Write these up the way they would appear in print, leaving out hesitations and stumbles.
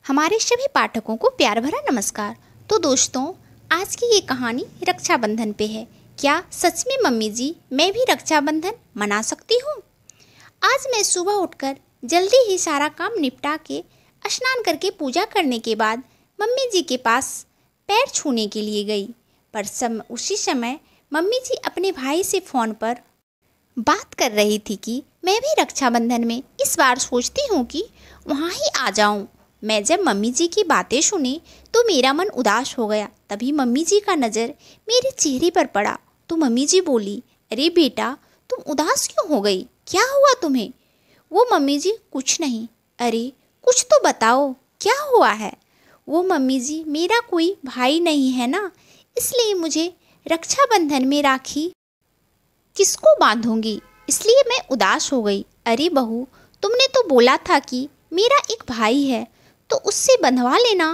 हमारे सभी पाठकों को प्यार भरा नमस्कार। तो दोस्तों, आज की ये कहानी रक्षाबंधन पे है। क्या सच में मम्मी जी मैं भी रक्षाबंधन मना सकती हूँ? आज मैं सुबह उठकर जल्दी ही सारा काम निपटा के स्नान करके पूजा करने के बाद मम्मी जी के पास पैर छूने के लिए गई। पर उसी समय मम्मी जी अपने भाई से फ़ोन पर बात कर रही थी कि मैं भी रक्षाबंधन में इस बार सोचती हूँ कि वहाँ ही आ जाऊँ। मैं जब मम्मी जी की बातें सुनी तो मेरा मन उदास हो गया। तभी मम्मी जी का नज़र मेरे चेहरे पर पड़ा तो मम्मी जी बोली, अरे बेटा, तुम उदास क्यों हो गई? क्या हुआ तुम्हें? वो मम्मी जी, कुछ नहीं। अरे कुछ तो बताओ, क्या हुआ है? वो मम्मी जी, मेरा कोई भाई नहीं है ना, इसलिए मुझे रक्षाबंधन में राखी किसको बांधूंगी, इसलिए मैं उदास हो गई। अरे बहू, तुमने तो बोला था कि मेरा एक भाई है तो उससे बंधवा लेना।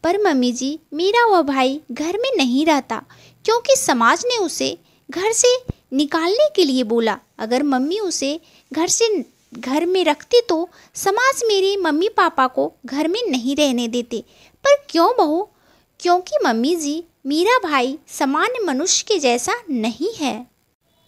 पर मम्मी जी, मेरा वह भाई घर में नहीं रहता क्योंकि समाज ने उसे घर से निकालने के लिए बोला। अगर मम्मी उसे घर में रखती तो समाज मेरे मम्मी पापा को घर में नहीं रहने देते। पर क्यों बहू? क्योंकि मम्मी जी, मेरा भाई सामान्य मनुष्य के जैसा नहीं है,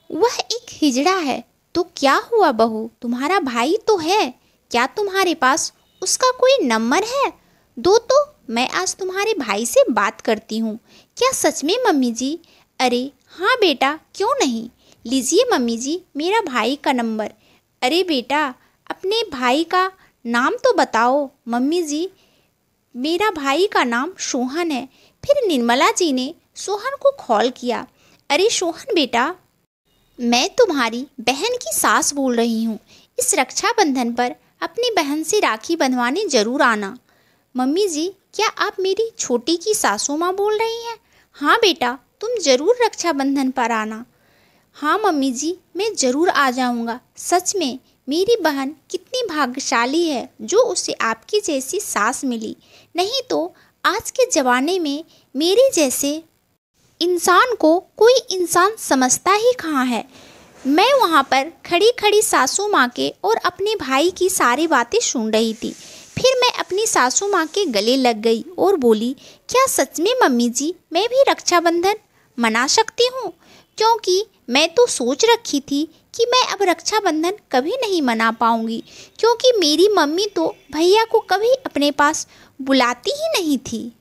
वह एक हिजड़ा है। तो क्या हुआ बहू, तुम्हारा भाई तो है, क्या तुम्हारे पास उसका कोई नंबर है? दो तो मैं आज तुम्हारे भाई से बात करती हूँ। क्या सच में मम्मी जी? अरे हाँ बेटा, क्यों नहीं, लीजिए मम्मी जी मेरा भाई का नंबर। अरे बेटा, अपने भाई का नाम तो बताओ। मम्मी जी, मेरा भाई का नाम सोहन है। फिर निर्मला जी ने सोहन को कॉल किया। अरे सोहन बेटा, मैं तुम्हारी बहन की सास बोल रही हूँ। इस रक्षाबंधन पर अपनी बहन से राखी बंधवाने जरूर आना। मम्मी जी, क्या आप मेरी छोटी की सासू माँ बोल रही हैं? हाँ बेटा, तुम जरूर रक्षाबंधन पर आना। हाँ मम्मी जी, मैं जरूर आ जाऊँगा। सच में मेरी बहन कितनी भाग्यशाली है जो उसे आपकी जैसी सास मिली, नहीं तो आज के ज़माने में मेरे जैसे इंसान को कोई इंसान समझता ही कहाँ है। मैं वहाँ पर खड़ी खड़ी सासू माँ के और अपने भाई की सारी बातें सुन रही थी। फिर मैं अपनी सासू माँ के गले लग गई और बोली, क्या सच में मम्मी जी मैं भी रक्षाबंधन मना सकती हूँ? क्योंकि मैं तो सोच रखी थी कि मैं अब रक्षाबंधन कभी नहीं मना पाऊँगी, क्योंकि मेरी मम्मी तो भैया को कभी अपने पास बुलाती ही नहीं थी।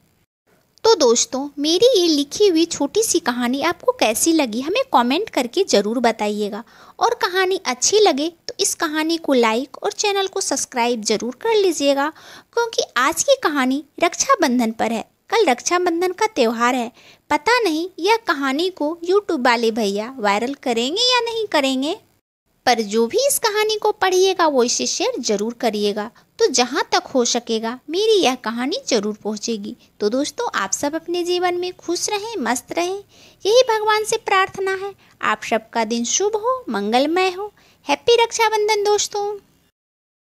तो दोस्तों, मेरी ये लिखी हुई छोटी सी कहानी आपको कैसी लगी हमें कमेंट करके ज़रूर बताइएगा। और कहानी अच्छी लगे तो इस कहानी को लाइक और चैनल को सब्सक्राइब ज़रूर कर लीजिएगा, क्योंकि आज की कहानी रक्षाबंधन पर है। कल रक्षाबंधन का त्यौहार है। पता नहीं यह कहानी को यूट्यूब वाले भैया वायरल करेंगे या नहीं करेंगे, पर जो भी इस कहानी को पढ़िएगा वो इसे शेयर जरूर करिएगा। तो जहाँ तक हो सकेगा मेरी यह कहानी जरूर पहुँचेगी। तो दोस्तों, आप सब अपने जीवन में खुश रहें, मस्त रहें, यही भगवान से प्रार्थना है। आप सबका दिन शुभ हो, मंगलमय हो। हैप्पी रक्षाबंधन दोस्तों।